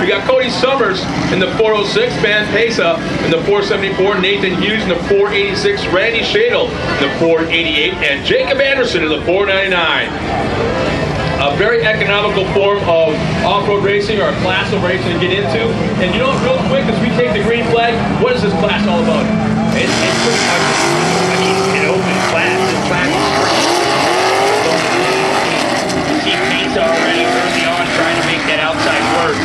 got Cody Summers in the 406, Ben Pesa in the 474, Nathan Hughes in the 486, Randy Shadle in the 488, and Jacob Anderson in the 499. A very economical form of off-road racing, or a class of racing to get into. And you know what, real quick, as we take the green flag, what is this class all about? It's pretty much, I mean, an open class. This class is free. You see Pesa already early on trying to make that outside work.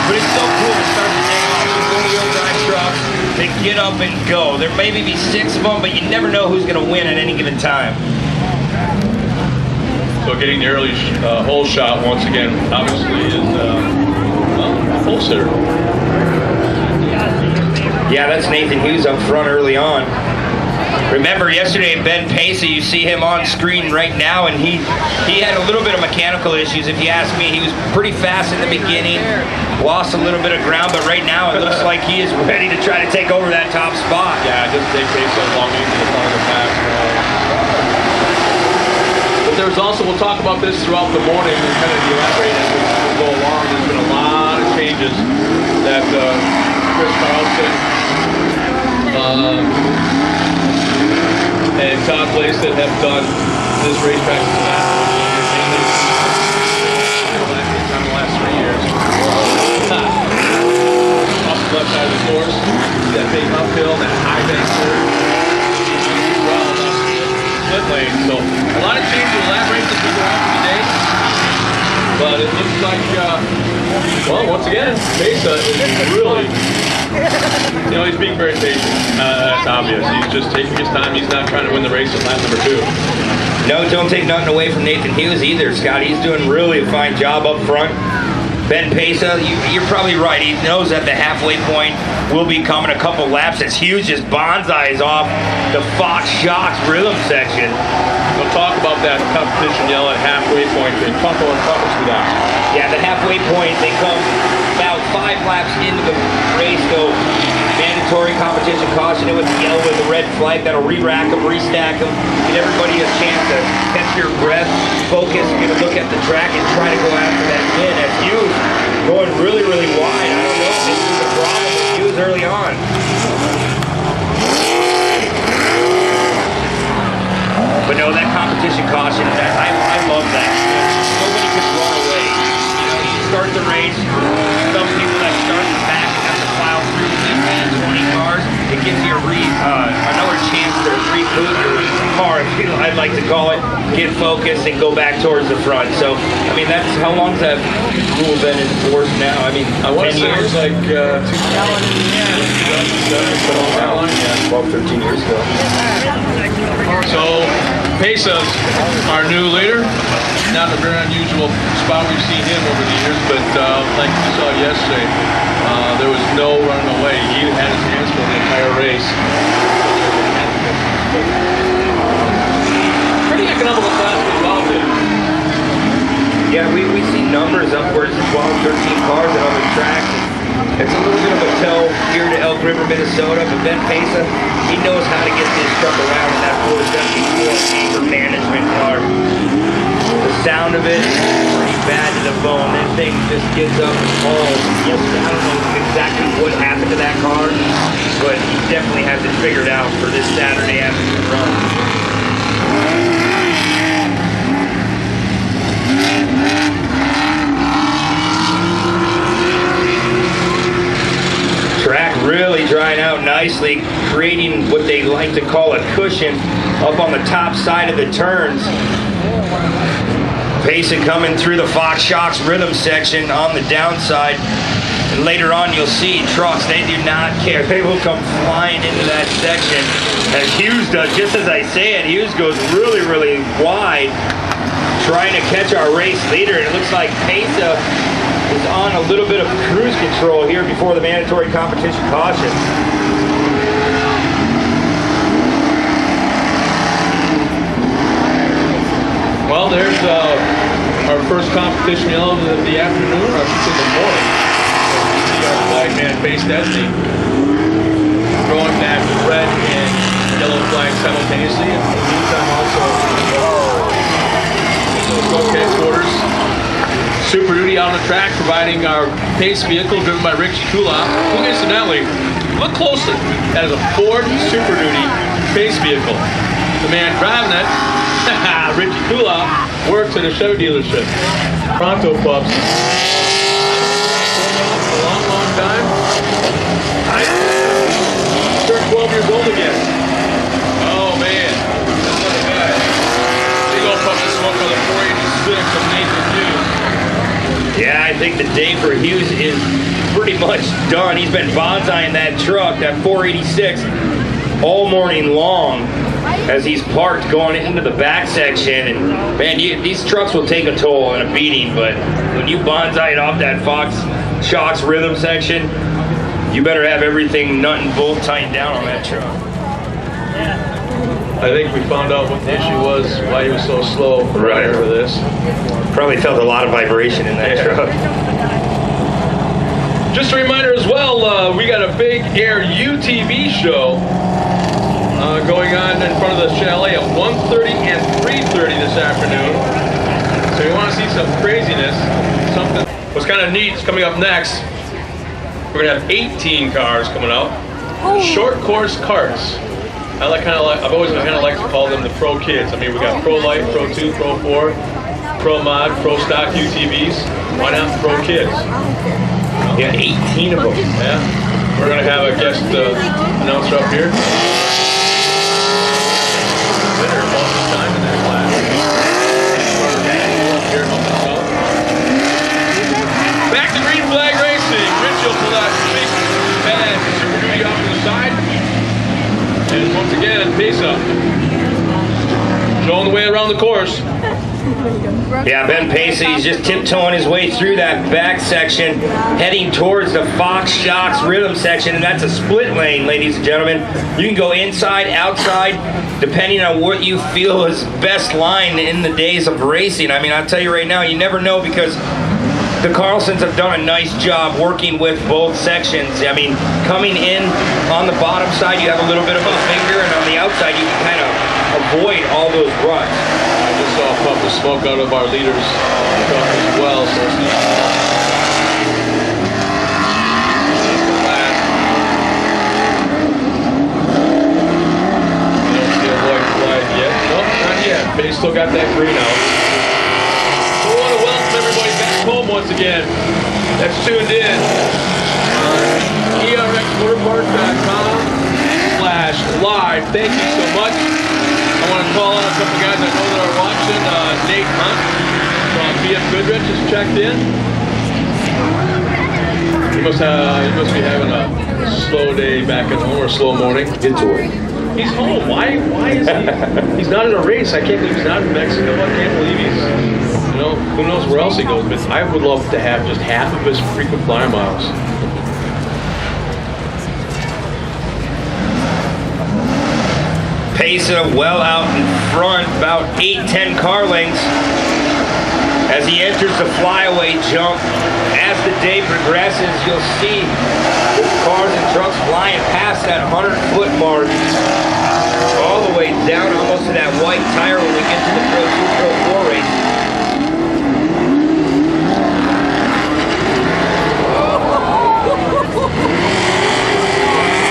But it's so cool to start the day off with four-wheel drive trucks. They get up and go. There may be 6 of them, but you never know who's going to win at any given time. So getting the early hole shot once again, obviously, is a full sitter. Yeah, that's Nathan Hughes up front early on. Remember yesterday Ben Pesa, you see him on screen right now, and he had a little bit of mechanical issues. If you ask me, he was pretty fast in the beginning, lost a little bit of ground, but right now it looks like he is ready to try to take over that top spot. Yeah, just take Pesa long into the front of the pack. There's also, we'll talk about this throughout the morning and kind of elaborate as we go along. There's been a lot of changes that Chris Carlson and Todd Blasted have done this racetrack in the last 3 years. Off the left side of the course, that big uphill, that high bank curve. Lane. So a lot of changes to elaborate as we go on today, but it looks like, well, once again, Pesa is really, you know, he's being very patient. That's obvious. He's just taking his time. He's not trying to win the race at lap number 2. No, don't take nothing away from Nathan Hughes either, Scott. He's doing really a fine job up front. Ben Pesa, you're probably right. He knows that the halfway point will be coming a couple laps as Hughes just bonsais off the Fox Shocks rhythm section. We'll talk about that competition yell at halfway point. They couple and couple to that. Yeah, the halfway point, they come about 5 laps into the race, go mandatory competition caution with the yellow and the red flag. That'll re-rack them, restack them, get everybody a chance to catch your breath, focus, get a look at the track, and try to go after that win. As Hughes going really, really wide. I don't know if this is a problem with Hughes early on. But no, that competition caution, I love that. Nobody can run away. You know, you start the race, some people that start the pack and have to plow through 15, 20 cars, it gives you another chance to reboot your car, I'd like to call it, get focused and go back towards the front. So, I mean, that's, how long's that rule been in force now? I mean, I want to say it was like 2007, 12, 13 years ago. So, Pesa's our new leader. Not a very unusual spot we've seen him over the years, but like you saw yesterday, there was no running away. He had his hands for the entire race. Pretty economical class to involved in. Yeah, we see numbers upwards of 12, 13 cars at other tracks. It's a little bit of a tell here to Elk River, Minnesota, but Ben Pesa, he knows how to get this truck around in that 474 anger management car. The sound of it is pretty bad to the bone. That thing just gets up and falls. Yes, I don't know exactly what happened to that car, but he definitely has it figured out for this Saturday afternoon run. Track really drying out nicely, creating what they like to call a cushion up on the top side of the turns. Pesa coming through the Fox Shocks rhythm section on the downside. And later on you'll see trucks, they do not care. They will come flying into that section as Hughes does. Just as I say it, Hughes goes really, really wide trying to catch our race leader. And it looks like Pesa is on a little bit of cruise control here before the mandatory competition caution. Well, there's our first competition yellow of the afternoon, or I should say the morning. You see our flag man face Destiny throwing that red and yellow flag simultaneously. And in the meantime, also, Coach headquarters, Super Duty be on the track providing our pace vehicle driven by Richie Kulop, who incidentally, look closely, that is a Ford Super Duty pace vehicle. The man driving it, Richie Kulop, works at a Chevy dealership. Pronto pups. A long, long time. I turned 12 years old again. Oh man, that's not bad. Big old puff of smoke on the 486 of Nathan Hughes. Yeah, I think the day for Hughes is pretty much done. He's been bonsaiing that truck, that 486, all morning long as he's parked going into the back section. And man, these trucks will take a toll and a beating, but when you bonsai it off that Fox Shocks rhythm section, you better have everything nut and bolt tightened down on that truck. I think we found out what the issue was, why he was so slow right over this. Probably felt a lot of vibration in that truck. Just a reminder as well, we got a big air UTV show going on in front of the chalet at 1:30 and 3:30 this afternoon. So if you want to see some craziness, something what's kind of neat is coming up next. We're gonna have 18 cars coming out, short course karts. I've always kind of like to call them the pro kids. I mean, we got Pro Light, Pro 2, Pro 4, Pro Mod, Pro Stock UTVs. Why not Pro Kids? Yeah, 18 of them. Yeah. We're going to have a guest announcer up here. Winner of all this time in that class. Back to green flag racing. Rich will pull that big bad Super Duty off to the side. And once again, pace up. Showing the way around the course. Yeah, Ben Pacey's just tiptoeing his way through that back section, heading towards the Fox Shocks rhythm section, and that's a split lane, ladies and gentlemen. You can go inside, outside, depending on what you feel is best line in the days of racing. I mean, I'll tell you right now, you never know, because the Carlsons have done a nice job working with both sections. I mean, coming in on the bottom side, you have a little bit of a finger, and on the outside, you can kind of avoid all those ruts. I just saw a puff of smoke out of our leader's truck as well, so it's not I don't see a white flag yet. Nope, not yet, but he's still got that green out. So I want to welcome everybody back home once again that's tuned in on ERXMotorpark.com/live. Thank you so much. I want to call out a couple guys I know that are watching. Nate Hunt from BF Goodrich has checked in. He must be having a slow day back at home, or a slow morning. Get to it. He's home. Why is he? He's not in a race. I can't believe he's not in Mexico. I can't believe he's, who knows where else he goes. But I would love to have just half of his frequent flyer miles. Pesa well out in front, about 8-10 car lengths as he enters the flyaway jump. As the day progresses, you'll see cars and trucks flying past that 100-foot mark, all the way down almost to that white tire when we get to the Pro 2, Pro 4 race.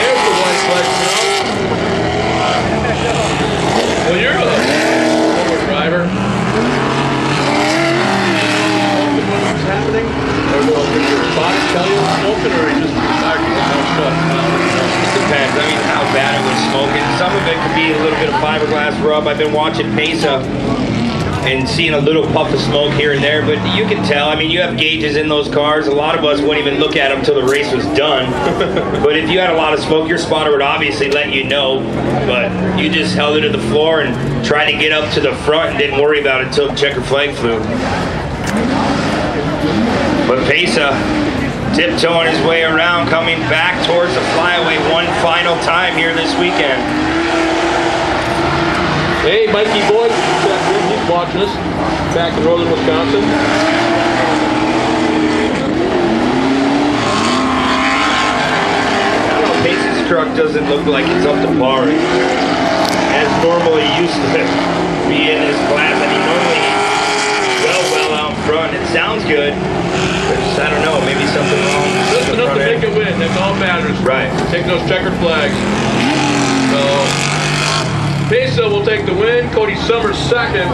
There's the white flag now. Well, you're a former driver. What's happening? Or will your spotter tell you what's smoking, or you just decide to get no shut? It depends. I mean, how bad it was smoking. Some of it could be a little bit of fiberglass rub. I've been watching Pesa and seeing a little puff of smoke here and there, but you can tell. I mean, you have gauges in those cars. A lot of us wouldn't even look at them until the race was done. But if you had a lot of smoke, your spotter would obviously let you know. But you just held it to the floor and tried to get up to the front and didn't worry about it until the checker flag flew. But Pesa tiptoeing his way around, coming back towards the flyaway one final time here this weekend. Hey, Mikey boy, he's watching us back in northern Wisconsin. Pace's truck doesn't look like it's up to par as normally used to be in this class. I mean, normally he's well out front. It sounds sounds good. There's, I don't know, maybe something wrong. Just with the enough to front make end. it win. That's all that matters. Right. Take those checkered flags. So, Pesa will take the win. Cody Summers second.